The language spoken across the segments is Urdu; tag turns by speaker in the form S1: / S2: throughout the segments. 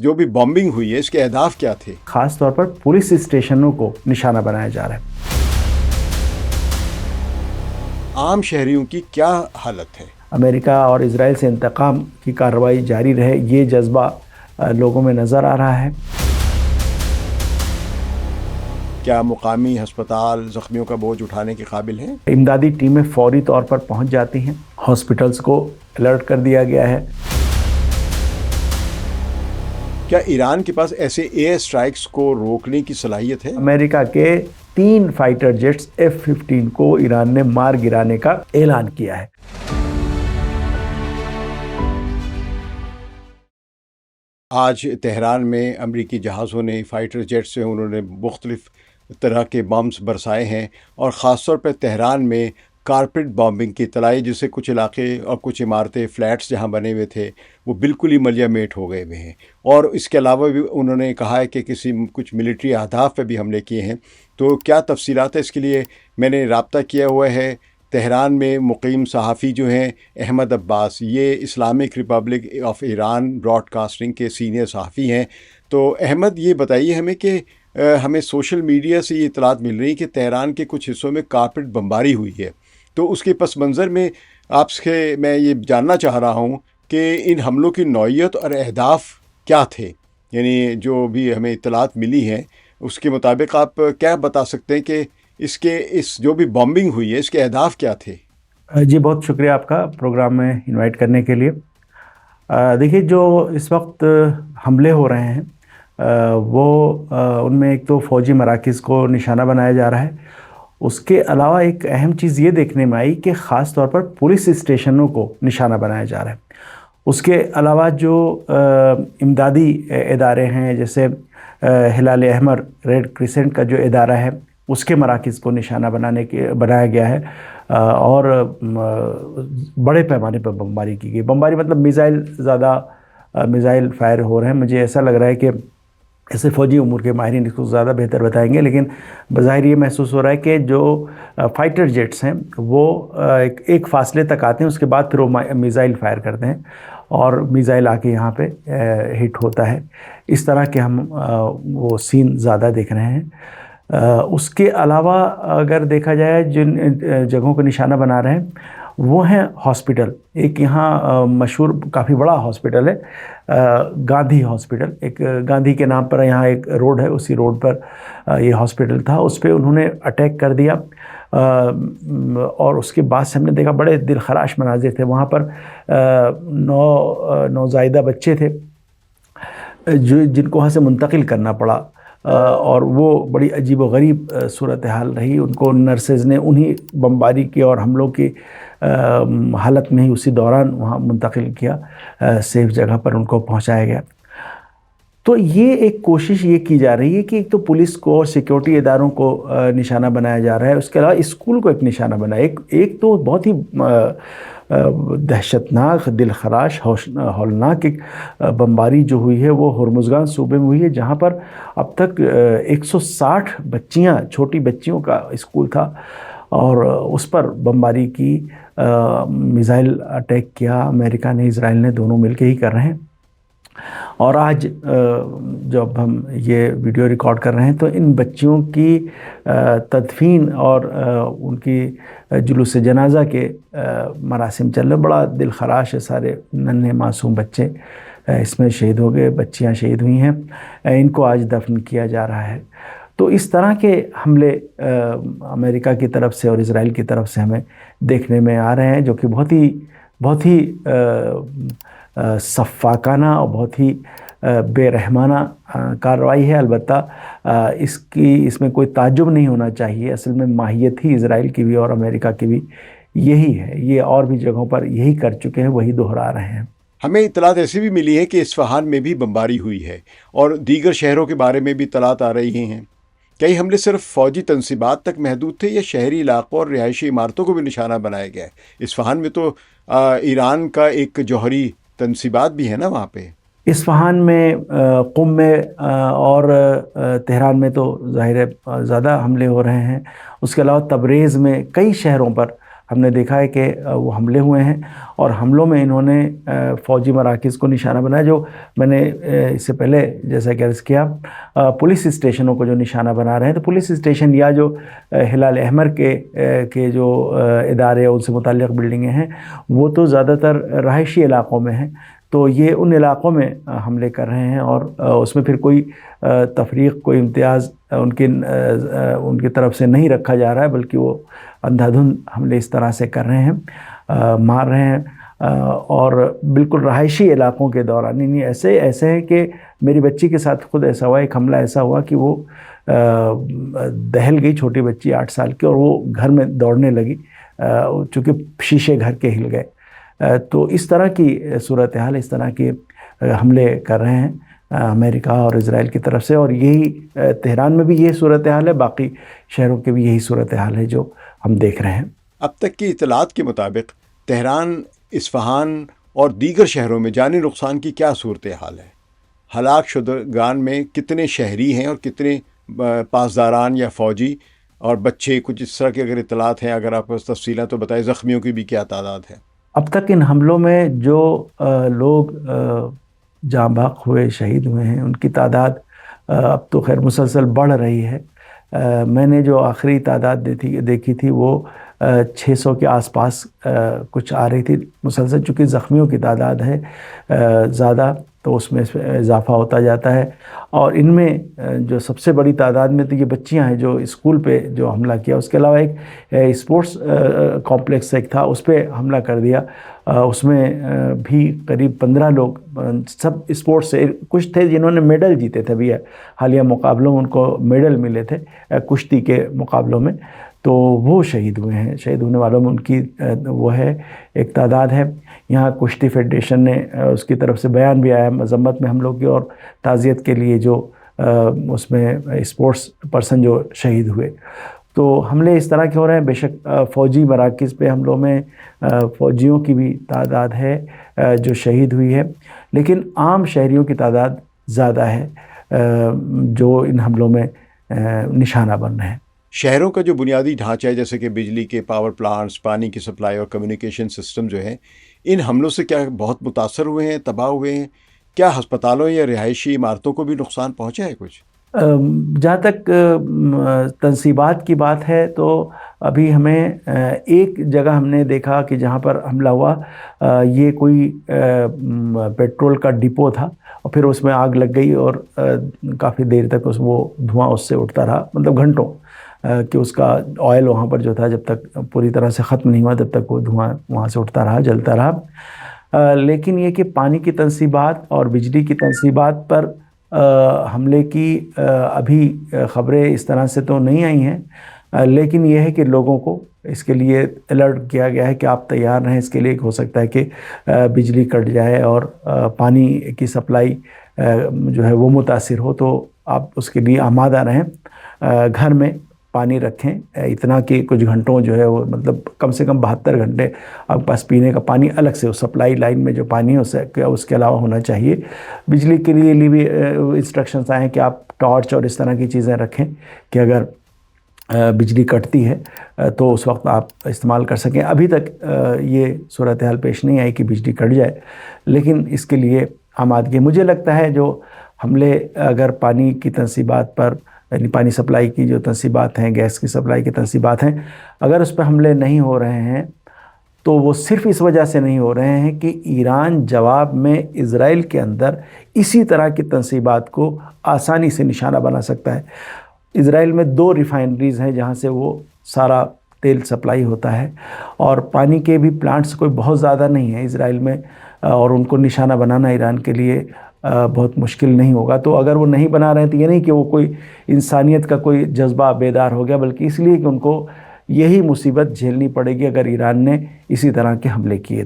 S1: جو بھی بامبنگ ہوئی ہے اس کے اہداف کیا تھے؟
S2: خاص طور پر پولیس اسٹیشنوں کو نشانہ بنایا جا رہا ہے۔
S1: عام شہریوں کی کیا حالت ہے؟
S2: امریکہ اور اسرائیل سے انتقام کی کارروائی جاری رہے، یہ جذبہ لوگوں میں نظر آ رہا ہے۔
S1: کیا مقامی ہسپتال زخمیوں کا بوجھ اٹھانے کے قابل ہیں؟
S2: امدادی ٹیمیں فوری طور پر پہنچ جاتی ہیں، ہاسپٹلز کو الرٹ کر دیا گیا ہے۔
S1: کیا ایران کے پاس ایسے ایئر سٹرائکس کو روکنے کی صلاحیت ہے؟
S2: امریکہ کے 3 فائٹر جیٹس F-15 کو ایران نے مار گرانے کا اعلان کیا ہے۔
S1: آج تہران میں امریکی جہازوں نے فائٹر جیٹ سے انہوں نے مختلف طرح کے بمز برسائے ہیں، اور خاص طور پہ تہران میں کارپیٹ بامبنگ کی اطلاع، جس سے کچھ علاقے اور کچھ عمارتیں، فلیٹس جہاں بنے ہوئے تھے وہ بالکل ہی ملیا میٹ ہو گئے ہوئے ہیں۔ اور اس کے علاوہ بھی انہوں نے کہا ہے کہ کچھ ملٹری اہداف پہ بھی حملے کیے ہیں۔ تو کیا تفصیلات ہے اس کے لیے میں نے رابطہ کیا ہوا ہے تہران میں مقیم صحافی جو ہیں احمد عباس، یہ Islamic Republic of Iran Broadcasting کے سینئر صحافی ہیں۔ تو احمد، یہ بتائیے ہمیں کہ ہمیں سوشل میڈیا سے یہ اطلاعات مل رہی کہ تہران کے کچھ حصوں میں کارپیٹ بمباری ہوئی ہے، تو اس کے پس منظر میں آپ سے میں یہ جاننا چاہ رہا ہوں کہ ان حملوں کی نوعیت اور اہداف کیا تھے؟ یعنی جو بھی ہمیں اطلاعات ملی ہیں اس کے مطابق آپ کیا بتا سکتے ہیں کہ اس جو بھی بامبنگ ہوئی ہے اس کے اہداف کیا تھے؟
S2: جی، بہت شکریہ آپ کا پروگرام میں انوائٹ کرنے کے لیے۔ دیکھیے، جو اس وقت حملے ہو رہے ہیں وہ ان میں ایک تو فوجی مراکز کو نشانہ بنایا جا رہا ہے، اس کے علاوہ ایک اہم چیز یہ دیکھنے میں آئی کہ خاص طور پر پولیس اسٹیشنوں کو نشانہ بنایا جا رہا ہے۔ اس کے علاوہ جو امدادی ادارے ہیں، جیسے ہلال احمر، ریڈ کریسنٹ کا جو ادارہ ہے، اس کے مراکز کو نشانہ بنایا گیا ہے، اور بڑے پیمانے پر بمباری کی گئی۔ بمباری مطلب میزائل فائر ہو رہے ہیں۔ مجھے ایسا لگ رہا ہے کہ ایسے فوجی امور کے ماہرین اس کو زیادہ بہتر بتائیں گے، لیکن بظاہر یہ محسوس ہو رہا ہے کہ جو فائٹر جیٹس ہیں وہ ایک فاصلے تک آتے ہیں، اس کے بعد پھر وہ میزائل فائر کرتے ہیں اور میزائل آ کے یہاں پہ ہٹ ہوتا ہے۔ اس طرح کے ہم وہ سین زیادہ دیکھ رہے ہیں۔ اس کے علاوہ اگر دیکھا جائے جن جگہوں کو نشانہ بنا رہے ہیں وہ ہیں ہاسپٹل۔ ایک یہاں مشہور کافی بڑا ہاسپٹل ہے، گاندھی ہاسپٹل، ایک گاندھی کے نام پر یہاں ایک روڈ ہے، اسی روڈ پر یہ ہاسپٹل تھا۔ اس پہ انہوں نے اٹیک کر دیا، اور اس کے بعد سے ہم نے دیکھا بڑے دلخراش مناظر تھے وہاں پر۔ 9 نوزائیدہ بچے تھے جن کو وہاں سے منتقل کرنا پڑا، اور وہ بڑی عجیب و غریب صورتحال رہی۔ ان کو نرسز نے انہی بمباری کی اور حملوں کی حالت میں ہی اسی دوران وہاں منتقل کیا، سیف جگہ پر ان کو پہنچایا گیا۔ تو یہ ایک کوشش یہ کی جا رہی ہے کہ ایک تو پولیس کو اور سیکیورٹی اداروں کو نشانہ بنایا جا رہا ہے، اس کے علاوہ اسکول کو ایک نشانہ بنایا۔ ایک تو بہت ہی دہشتناک، دلخراش، ہولناک ایک بمباری جو ہوئی ہے وہ ہرمزگان صوبے میں ہوئی ہے، جہاں پر اب تک 160 بچیاں، چھوٹی بچیوں کا اسکول تھا، اور اس پر بمباری کی، میزائل اٹیک کیا امریکہ نے، اسرائیل نے، دونوں مل کے ہی کر رہے ہیں۔ اور آج جب ہم یہ ویڈیو ریکارڈ کر رہے ہیں تو ان بچیوں کی تدفین اور ان کی جلوس جنازہ کے مراسم چل رہے ہیں۔ بڑا دل خراش ہے، سارے ننھے معصوم بچے اس میں شہید ہو گئے، بچیاں شہید ہوئی ہیں، ان کو آج دفن کیا جا رہا ہے۔ تو اس طرح کے حملے امریکہ کی طرف سے اور اسرائیل کی طرف سے ہمیں دیکھنے میں آ رہے ہیں، جو کہ بہت ہی سفاکانہ اور بہت ہی بے رحمانہ کارروائی ہے۔ البتہ اس میں کوئی تعجب نہیں ہونا چاہیے، اصل میں ماہیت ہی اسرائیل کی بھی اور امریکہ کی بھی یہی ہے۔ یہ اور بھی جگہوں پر یہی کر چکے ہیں، وہی دہرا رہے ہیں۔
S1: ہمیں اطلاعات ایسی بھی ملی ہے کہ اصفہان میں بھی بمباری ہوئی ہے، اور دیگر شہروں کے بارے میں بھی اطلاعات آ رہی ہیں۔ کئی حملے صرف فوجی تنصیبات تک محدود تھے یا شہری علاقوں اور رہائشی عمارتوں کو بھی نشانہ بنایا گیا ہے؟ اصفہان میں تو ایران کا ایک جوہری تنصیبات بھی ہے نا وہاں پہ۔
S2: اصفہان میں، قم میں اور تہران میں تو ظاہر ہے زیادہ حملے ہو رہے ہیں۔ اس کے علاوہ تبریز میں، کئی شہروں پر ہم نے دیکھا ہے کہ وہ حملے ہوئے ہیں، اور حملوں میں انہوں نے فوجی مراکز کو نشانہ بنایا، جو میں نے اس سے پہلے جیسا کہ عرض کیا پولیس اسٹیشنوں کو جو نشانہ بنا رہے ہیں، تو پولیس اسٹیشن یا جو ہلال احمر کے جو ادارے ان سے متعلق بلڈنگیں ہیں، وہ تو زیادہ تر رہائشی علاقوں میں ہیں، تو یہ ان علاقوں میں حملے کر رہے ہیں، اور اس میں پھر کوئی تفریق، کوئی امتیاز ان کی طرف سے نہیں رکھا جا رہا ہے، بلکہ وہ اندھا دھند حملے اس طرح سے کر رہے ہیں، مار رہے ہیں، اور بالکل رہائشی علاقوں کے دوران. یعنی ایسے ہے کہ میری بچی کے ساتھ خود ایسا ہوا، ایک حملہ ایسا ہوا کہ وہ دہل گئی، چھوٹی بچی 8 سال کی، اور وہ گھر میں دوڑنے لگی چونکہ شیشے گھر کے ہل گئے. تو اس طرح کی صورتحال، اس طرح کے حملے کر رہے ہیں امریکہ اور اسرائیل کی طرف سے، اور یہی تہران میں بھی یہ صورتحال ہے، باقی شہروں کے بھی یہی صورتحال ہے جو ہم دیکھ رہے ہیں.
S1: اب تک کی اطلاعات کے مطابق تہران، اصفہان اور دیگر شہروں میں جانی نقصان کی کیا صورتحال ہے؟ ہلاک شدگان میں کتنے شہری ہیں اور کتنے پاسداران یا فوجی اور بچے؟ کچھ اس طرح کی اگر اطلاعات ہیں، اگر آپ کو تفصیلات تو بتائیں. زخمیوں کی بھی کیا تعداد ہے؟
S2: اب تک ان حملوں میں جو لوگ جاں بحق ہوئے، شہید ہوئے ہیں، ان کی تعداد اب تو خیر مسلسل بڑھ رہی ہے. میں نے جو آخری تعداد دیکھی تھی وہ 600 کے آس پاس کچھ آ رہی تھی مسلسل. چونکہ زخمیوں کی تعداد ہے زیادہ، تو اس میں اضافہ ہوتا جاتا ہے. اور ان میں جو سب سے بڑی تعداد میں تو یہ بچیاں ہیں جو اسکول پہ جو حملہ کیا. اس کے علاوہ ایک اسپورٹس کمپلیکس ایک تھا، اس پہ حملہ کر دیا. اس میں بھی قریب 15 لوگ، سب اسپورٹس سے، کچھ تھے جنہوں نے میڈل جیتے تھے. بھی حالیہ مقابلوں میں ان کو میڈل ملے تھے کشتی کے مقابلوں میں، تو وہ شہید ہوئے ہیں. شہید ہونے والوں میں ان کی وہ ہے ایک تعداد ہے. یہاں کشتی فیڈریشن نے اس کی طرف سے بیان بھی آیا مذمت میں ہم لوگ کی، اور تعزیت کے لیے جو اس میں اسپورٹس پرسن جو شہید ہوئے. تو حملے اس طرح کے ہو رہے ہیں. بے شک فوجی مراکز پہ حملوں میں فوجیوں کی بھی تعداد ہے جو شہید ہوئی ہے، لیکن عام شہریوں کی تعداد زیادہ ہے جو ان حملوں میں نشانہ بن رہے ہیں.
S1: شہروں کا جو بنیادی ڈھانچہ ہے، جیسے کہ بجلی کے پاور پلانٹس، پانی کی سپلائی اور کمیونیکیشن سسٹم جو ہے، ان حملوں سے کیا بہت متاثر ہوئے ہیں، تباہ ہوئے ہیں؟ کیا ہسپتالوں یا رہائشی عمارتوں کو بھی نقصان پہنچا ہے کچھ؟
S2: جہاں تک تنصیبات کی بات ہے تو ابھی ہمیں ایک جگہ ہم نے دیکھا کہ جہاں پر حملہ ہوا، یہ کوئی پیٹرول کا ڈپو تھا، اور پھر اس میں آگ لگ گئی، اور کافی دیر تک وہ دھواں اس سے اٹھتا رہا، مطلب گھنٹوں، کہ اس کا آئل وہاں پر جو تھا جب تک پوری طرح سے ختم نہیں ہوا تب تک وہ دھواں وہاں سے اٹھتا رہا، جلتا رہا. لیکن یہ کہ پانی کی تنصیبات اور بجلی کی تنصیبات پر حملے کی ابھی خبریں اس طرح سے تو نہیں آئی ہیں، لیکن یہ ہے کہ لوگوں کو اس کے لیے الرٹ کیا گیا ہے کہ آپ تیار رہیں. اس کے لیے ہو سکتا ہے کہ بجلی کٹ جائے اور پانی کی سپلائی جو ہے وہ متاثر ہو، تو آپ اس کے لیے آمادہ رہیں. گھر میں پانی رکھیں اتنا کہ کچھ گھنٹوں جو ہے وہ، مطلب کم سے کم 72 گھنٹے آپ کے پاس پینے کا پانی الگ سے سپلائی لائن میں جو پانی ہے اس کے علاوہ ہونا چاہیے. بجلی کے لیے بھی انسٹرکشنز آئے ہیں کہ آپ ٹارچ اور اس طرح کی چیزیں رکھیں کہ اگر بجلی کٹتی ہے تو اس وقت آپ استعمال کر سکیں. ابھی تک یہ صورتحال پیش نہیں آئی کہ بجلی کٹ جائے، لیکن اس کے لیے آمادگی. مجھے لگتا ہے جو حملے اگر پانی کی تنصیبات پر، یعنی پانی سپلائی کی جو تنصیبات ہیں، گیس کی سپلائی کی تنصیبات ہیں، اگر اس پہ حملے نہیں ہو رہے ہیں تو وہ صرف اس وجہ سے نہیں ہو رہے ہیں کہ ایران جواب میں اسرائیل کے اندر اسی طرح کی تنصیبات کو آسانی سے نشانہ بنا سکتا ہے. اسرائیل میں 2 ریفائنریز ہیں جہاں سے وہ سارا تیل سپلائی ہوتا ہے، اور پانی کے بھی پلانٹس کوئی بہت زیادہ نہیں ہیں اسرائیل میں، اور ان کو نشانہ بنانا ایران کے لیے بہت مشکل نہیں ہوگا. تو اگر وہ نہیں بنا رہے ہیں تو یہ نہیں کہ وہ کوئی انسانیت کا کوئی جذبہ بیدار ہو گیا، بلکہ اس لیے کہ ان کو یہی مصیبت جھیلنی پڑے گی اگر ایران نے اسی طرح کے حملے کیے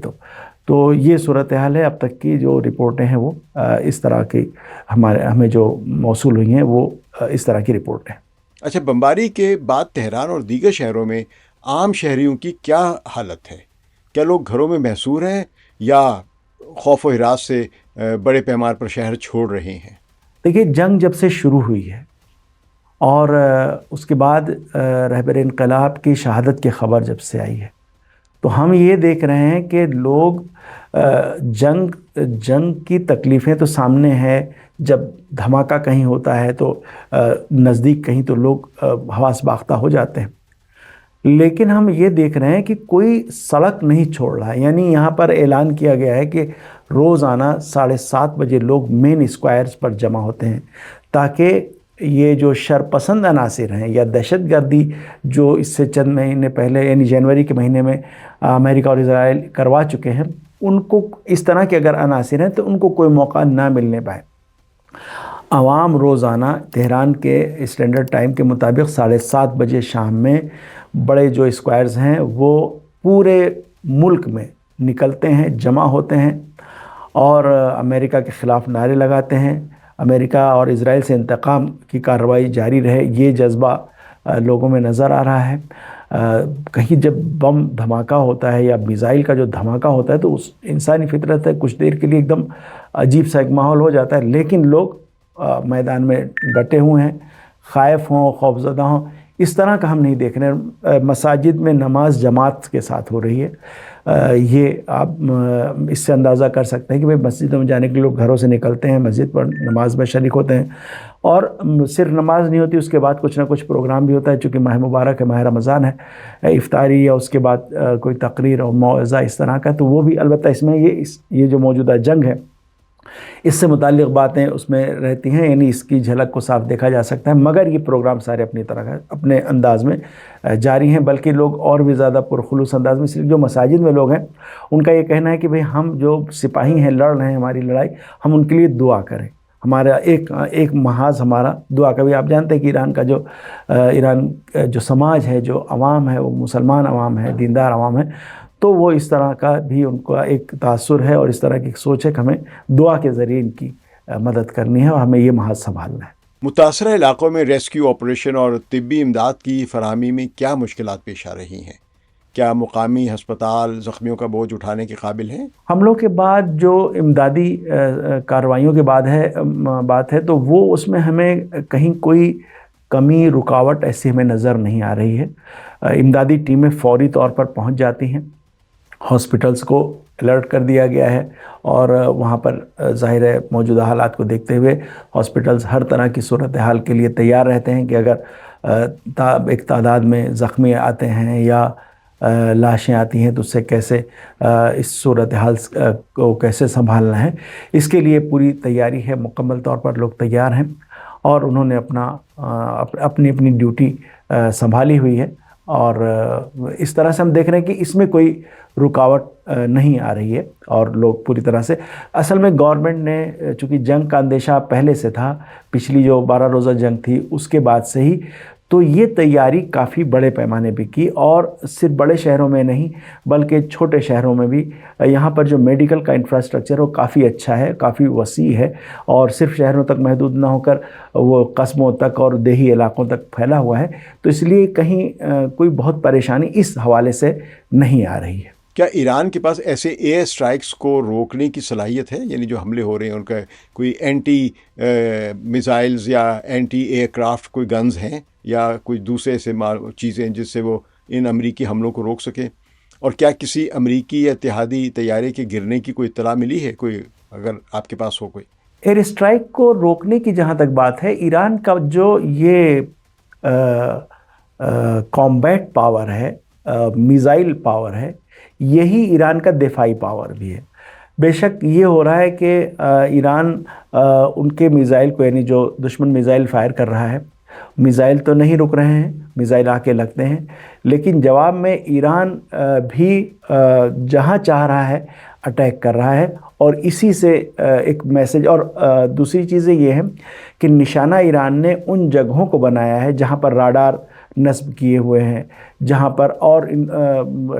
S2: تو یہ صورتحال ہے. اب تک کی جو رپورٹیں ہیں وہ اس طرح کی ہمیں جو موصول ہوئی ہیں وہ اس طرح کی رپورٹ ہیں.
S1: اچھا، بمباری کے بعد تہران اور دیگر شہروں میں عام شہریوں کی کیا حالت ہے؟ کیا لوگ گھروں میں محصور ہیں یا خوف و ہراس سے بڑے پیمانے پر شہر چھوڑ رہے ہیں؟
S2: دیکھیے، جنگ جب سے شروع ہوئی ہے اور اس کے بعد رہبر انقلاب کی شہادت کی خبر جب سے آئی ہے، تو ہم یہ دیکھ رہے ہیں کہ لوگ جنگ کی تکلیفیں تو سامنے ہے، جب دھماکہ کہیں ہوتا ہے تو نزدیک کہیں تو لوگ حواس باختہ ہو جاتے ہیں، لیکن ہم یہ دیکھ رہے ہیں کہ کوئی سڑک نہیں چھوڑ رہا ہے. یعنی یہاں پر اعلان کیا گیا ہے کہ روزانہ 7:30 بجے لوگ مین اسکوائرز پر جمع ہوتے ہیں، تاکہ یہ جو شرپسند عناصر ہیں یا دہشت گردی جو اس سے چند مہینے پہلے یعنی جنوری کے مہینے میں امریکہ اور اسرائیل کروا چکے ہیں، ان کو اس طرح کے اگر عناصر ہیں تو ان کو کوئی موقع نہ ملنے پائے. عوام روزانہ تہران کے اسٹینڈرڈ ٹائم کے مطابق 7:30 بجے شام میں بڑے جو اسکوائرز ہیں وہ پورے ملک میں نکلتے ہیں، جمع ہوتے ہیں اور امریکہ کے خلاف نعرے لگاتے ہیں. امریکہ اور اسرائیل سے انتقام کی کارروائی جاری رہے، یہ جذبہ لوگوں میں نظر آ رہا ہے. کہیں جب بم دھماکہ ہوتا ہے یا میزائل کا جو دھماکہ ہوتا ہے تو اس انسانی فطرت ہے کچھ دیر کے لیے ایک دم عجیب سا ایک ماحول ہو جاتا ہے، لیکن لوگ میدان میں ڈٹے ہوئے ہیں، خائف ہوں، خوفزدہ ہوں. اس طرح کا ہم نہیں دیکھ رہے. مساجد میں نماز جماعت کے ساتھ ہو رہی ہے. یہ آپ اس سے اندازہ کر سکتے ہیں کہ مسجدوں میں جانے کے لوگ گھروں سے نکلتے ہیں، مسجد پر نماز میں شریک ہوتے ہیں، اور صرف نماز نہیں ہوتی، اس کے بعد کچھ نہ کچھ پروگرام بھی ہوتا ہے. چونکہ ماہ مبارک ہے، ماہ رمضان ہے، افطاری یا اس کے بعد کوئی تقریر اور موعظہ اس طرح کا، تو وہ بھی البتہ اس میں یہ جو موجودہ جنگ ہے اس سے متعلق باتیں اس میں رہتی ہیں، یعنی اس کی جھلک کو صاف دیکھا جا سکتا ہے. مگر یہ پروگرام سارے اپنی طرح اپنے انداز میں جاری ہیں، بلکہ لوگ اور بھی زیادہ پرخلوص انداز میں. صرف جو مساجد میں لوگ ہیں ان کا یہ کہنا ہے کہ بھئی ہم جو سپاہی ہیں، لڑ رہے ہیں ہماری لڑائی، ہم ان کے لیے دعا کریں. ہمارا ایک محاذ ہمارا دعا کا بھی. آپ جانتے ہیں کہ ایران جو سماج ہے، جو عوام ہے، وہ مسلمان عوام ہے، دیندار عوام ہے، تو وہ اس طرح کا بھی ان کا ایک تاثر ہے اور اس طرح کی سوچ ہے کہ ہمیں دعا کے ذریعے ان کی مدد کرنی ہے اور ہمیں یہ محاذ سنبھالنا ہے.
S1: متاثرہ علاقوں میں ریسکیو آپریشن اور طبی امداد کی فراہمی میں کیا مشکلات پیش آ رہی ہیں؟ کیا مقامی ہسپتال زخمیوں کا بوجھ اٹھانے کے قابل ہیں؟
S2: حملوں کے بعد جو امدادی کارروائیوں کے بعد بات ہے تو وہ اس میں ہمیں کہیں کوئی کمی رکاوٹ ایسی ہمیں نظر نہیں آ رہی ہے. امدادی ٹیمیں فوری طور پر پہنچ جاتی ہیں، ہاسپٹلس کو الرٹ کر دیا گیا ہے، اور وہاں پر ظاہر ہے موجودہ حالات کو دیکھتے ہوئے ہاسپٹلس ہر طرح کی صورتحال کے لیے تیار رہتے ہیں کہ اگر ایک تعداد میں زخمی آتے ہیں یا لاشیں آتی ہیں تو اس سے کیسے اس صورتحال کو کیسے سنبھالنا ہے، اس کے لیے پوری تیاری ہے. مکمل طور پر لوگ تیار ہیں اور انہوں نے اپنی ڈیوٹی سنبھالی ہوئی ہے، اور اس طرح سے ہم دیکھ رہے ہیں کہ اس میں کوئی رکاوٹ نہیں آ رہی ہے اور لوگ پوری طرح سے. اصل میں گورنمنٹ نے چونکہ جنگ کا اندیشہ پہلے سے تھا، پچھلی جو 12 روزہ جنگ تھی اس کے بعد سے ہی، تو یہ تیاری کافی بڑے پیمانے پہ کی، اور صرف بڑے شہروں میں نہیں بلکہ چھوٹے شہروں میں بھی. یہاں پر جو میڈیکل کا انفراسٹرکچر وہ کافی اچھا ہے، کافی وسیع ہے، اور صرف شہروں تک محدود نہ ہو کر وہ قصبوں تک اور دیہی علاقوں تک پھیلا ہوا ہے. تو اس لیے کہیں کوئی بہت پریشانی اس حوالے سے نہیں آ رہی ہے.
S1: کیا ایران کے پاس ایسے ایئر اسٹرائکس کو روکنے کی صلاحیت ہے؟ یعنی جو حملے ہو رہے ہیں ان کا کوئی اینٹی میزائلز یا اینٹی ایئر کرافٹ کوئی گنز ہیں یا کوئی دوسرے سے چیزیں جس سے وہ ان امریکی حملوں کو روک سکیں؟ اور کیا کسی امریکی یا اتحادی طیارے کے گرنے کی کوئی اطلاع ملی ہے، کوئی اگر آپ کے پاس ہو کوئی؟
S2: ایئر اسٹرائک کو روکنے کی جہاں تک بات ہے، ایران کا جو یہ کامبیٹ پاور ہے، میزائل پاور ہے، یہی ایران کا دفاعی پاور بھی ہے. بے شک یہ ہو رہا ہے کہ ایران ان کے میزائل کو، یعنی جو دشمن میزائل فائر کر رہا ہے، میزائل تو نہیں رک رہے ہیں، میزائل آ کے لگتے ہیں، لیکن جواب میں ایران بھی جہاں چاہ رہا ہے اٹیک کر رہا ہے. اور اسی سے ایک میسج، اور دوسری چیزیں یہ ہیں کہ نشانہ ایران نے ان جگہوں کو بنایا ہے جہاں پر راڈار نصب کیے ہوئے ہیں، جہاں پر اور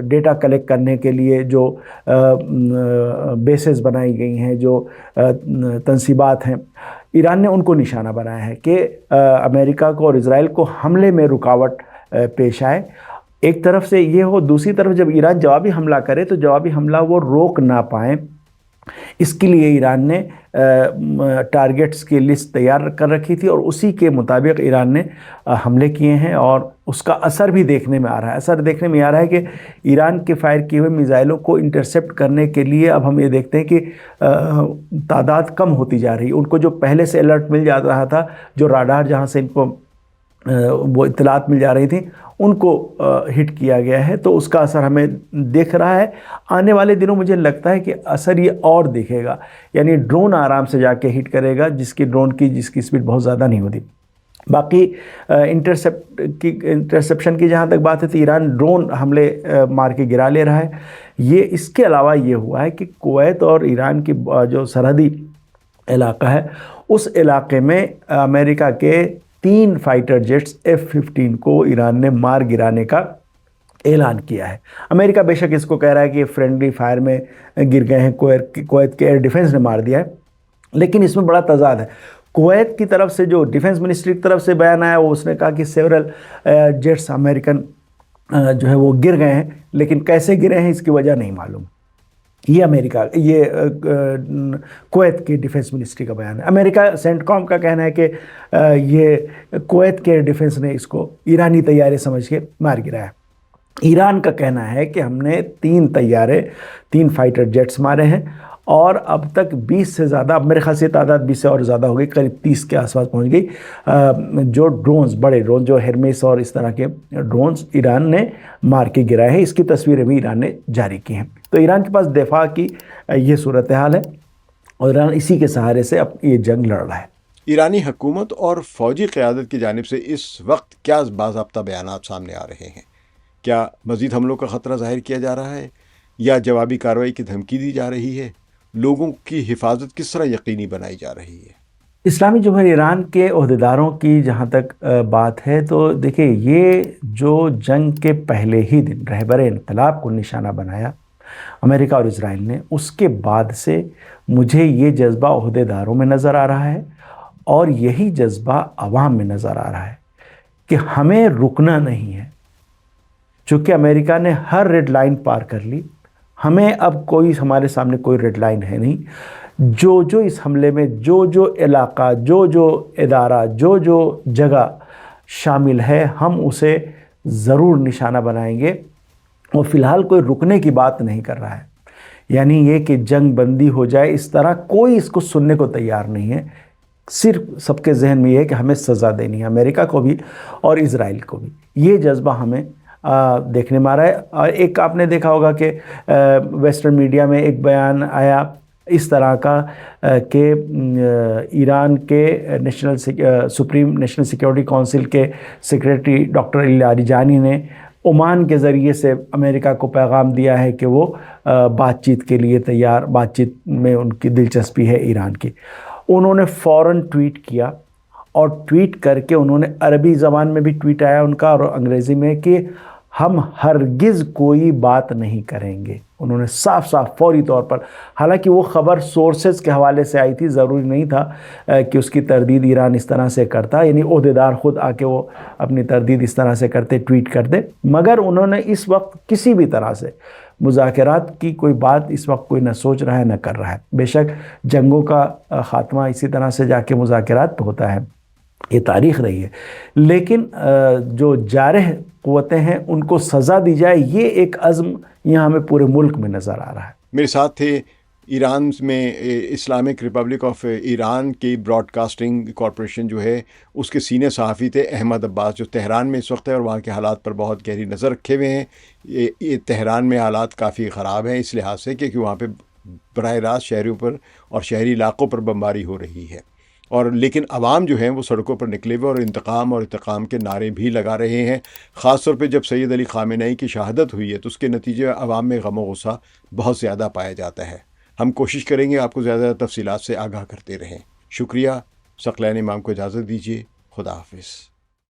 S2: ڈیٹا کلیکٹ کرنے کے لیے جو بیسز بنائی گئی ہیں، جو تنصیبات ہیں، ایران نے ان کو نشانہ بنایا ہے کہ امریکہ کو اور اسرائیل کو حملے میں رکاوٹ پیش آئے. ایک طرف سے یہ ہو، دوسری طرف جب ایران جوابی حملہ کرے تو جوابی حملہ وہ روک نہ پائیں، اس کے لیے ایران نے ٹارگٹس کی لسٹ تیار کر رکھی تھی اور اسی کے مطابق ایران نے حملے کیے ہیں، اور اس کا اثر بھی دیکھنے میں آ رہا ہے۔ اثر دیکھنے میں آ رہا ہے کہ ایران کے فائر کیے ہوئے میزائلوں کو انٹرسپٹ کرنے کے لیے اب ہم یہ دیکھتے ہیں کہ تعداد کم ہوتی جا رہی ہے۔ ان کو جو پہلے سے الرٹ مل جا رہا تھا، جو راڈار جہاں سے ان کو وہ اطلاعات مل جا رہی تھیں، ان کو ہٹ کیا گیا ہے، تو اس کا اثر ہمیں دیکھ رہا ہے۔ آنے والے دنوں مجھے لگتا ہے کہ اثر یہ اور دیکھے گا، یعنی ڈرون آرام سے جا کے ہٹ کرے گا، جس کی اسپیڈ بہت زیادہ نہیں ہوتی۔ باقی انٹرسپشن کی جہاں تک بات ہے تو ایران ڈرون حملے مار کے گرا لے رہا ہے۔ یہ اس کے علاوہ یہ ہوا ہے کہ کویت اور ایران کی جو سرحدی علاقہ ہے، اس علاقے میں امریکہ کے 3 فائٹر جیٹس F-15 کو ایران نے مار گرانے کا اعلان کیا ہے۔ امریکہ بے شک اس کو کہہ رہا ہے کہ فرینڈلی فائر میں گر گئے ہیں، کویت کے ایئر ڈیفنس نے مار دیا ہے، لیکن اس میں بڑا تضاد ہے۔ کویت کی طرف سے جو ڈیفنس منسٹری کی طرف سے بیان آیا، وہ اس نے کہا کہ سیورل جیٹس امریکن جو ہے وہ گر گئے ہیں، لیکن کیسے گرے ہیں اس کی وجہ نہیں معلوم۔ یہ کویت کی ڈیفنس منسٹری کا بیان ہے۔ امریکہ سینٹ کام کا کہنا ہے کہ یہ کویت کے ڈیفنس نے اس کو ایرانی طیارے سمجھ کے مار گرایا۔ ایران کا کہنا ہے کہ ہم نے 3 فائٹر جیٹس مارے ہیں، اور اب تک 20 سے زیادہ، اب میرے خیال سے تعداد 20 سے اور زیادہ ہو گئی، قریب 30 کے آس پاس پہنچ گئی، جو ڈرونز، بڑے ڈرون جو ہرمیس اور اس طرح کے ڈرونز ایران نے مار کے گرائے ہیں۔ اس کی تصویریں بھی ایران نے جاری کی ہیں۔ تو ایران کے پاس دفاع کی یہ صورتحال ہے، اور ایران اسی کے سہارے سے اب یہ جنگ لڑ رہا ہے۔
S1: ایرانی حکومت اور فوجی قیادت کی جانب سے اس وقت کیا باضابطہ بیانات سامنے آ رہے ہیں؟ کیا مزید حملوں کا خطرہ ظاہر کیا جا رہا ہے، یا جوابی کارروائی کی دھمکی دی جا رہی ہے؟ لوگوں کی حفاظت کس طرح یقینی بنائی جا رہی ہے؟
S2: اسلامی جمہوریہ ایران کے عہدیداروں کی جہاں تک بات ہے تو دیکھیں، یہ جو جنگ کے پہلے ہی دن رہبر انقلاب کو نشانہ بنایا امریکہ اور اسرائیل نے، اس کے بعد سے مجھے یہ جذبہ عہدیداروں میں نظر آ رہا ہے، اور یہی جذبہ عوام میں نظر آ رہا ہے کہ ہمیں رکنا نہیں ہے۔ چونکہ امریکہ نے ہر ریڈ لائن پار کر لی، ہمیں اب ہمارے سامنے کوئی ریڈ لائن ہے نہیں۔ جو اس حملے میں جو علاقہ، جو ادارہ، جو جگہ شامل ہے، ہم اسے ضرور نشانہ بنائیں گے، اور فی الحال کوئی رکنے کی بات نہیں کر رہا ہے۔ یعنی یہ کہ جنگ بندی ہو جائے، اس طرح کوئی اس کو سننے کو تیار نہیں ہے۔ صرف سب کے ذہن میں یہ ہے کہ ہمیں سزا دینی ہے، امریکہ کو بھی اور اسرائیل کو بھی۔ یہ جذبہ ہمیں دیکھنے میں آ رہا ہے۔ اور ایک آپ نے دیکھا ہوگا کہ ویسٹرن میڈیا میں ایک بیان آیا اس طرح کا کہ ایران کے سپریم نیشنل سیکیورٹی کونسل کے سیکریٹری ڈاکٹر علی لاریجانی نے عمان کے ذریعے سے امریکہ کو پیغام دیا ہے کہ وہ بات چیت کے لیے تیار، بات چیت میں ان کی دلچسپی ہے ایران کی۔ انہوں نے فوراً ٹویٹ کیا، اور ٹویٹ کر کے انہوں نے عربی زبان میں بھی ٹویٹ آیا ان کا اور انگریزی میں کہ ہم ہرگز کوئی بات نہیں کریں گے۔ انہوں نے صاف فوری طور پر، حالانکہ وہ خبر سورسز کے حوالے سے آئی تھی، ضروری نہیں تھا کہ اس کی تردید ایران اس طرح سے کرتا، یعنی عہدیدار خود آ کے وہ اپنی تردید اس طرح سے کرتے، ٹویٹ کرتے، مگر انہوں نے اس وقت کسی بھی طرح سے مذاکرات کی کوئی بات اس وقت کوئی نہ سوچ رہا ہے نہ کر رہا ہے۔ بے شک جنگوں کا خاتمہ اسی طرح سے جا کے مذاکرات پہ ہوتا ہے، یہ تاریخ رہی ہے، لیکن جو جارح قوتیں ہیں ان کو سزا دی جائے، یہ ایک عزم یہاں ہمیں پورے ملک میں نظر آ رہا ہے۔
S1: میرے ساتھ تھے ایران میں اسلامک ریپبلک آف ایران کی براڈ کاسٹنگ کارپوریشن جو ہے اس کے سینئر صحافی تھے احمد عباس، جو تہران میں اس وقت ہے اور وہاں کے حالات پر بہت گہری نظر رکھے ہوئے ہیں۔ یہ تہران میں حالات کافی خراب ہیں اس لحاظ سے کہ وہاں پہ براہ راست شہریوں پر اور شہری علاقوں پر بمباری ہو رہی ہے، اور لیکن عوام جو ہیں وہ سڑکوں پر نکلے ہوئے اور انتقام کے نعرے بھی لگا رہے ہیں۔ خاص طور پہ جب سید علی خامنہئی کی شہادت ہوئی ہے تو اس کے نتیجے عوام میں غم و غصہ بہت زیادہ پایا جاتا ہے۔ ہم کوشش کریں گے آپ کو زیادہ تفصیلات سے آگاہ کرتے رہیں۔ شکریہ۔ ثقلین امام کو اجازت دیجیے۔ خدا حافظ۔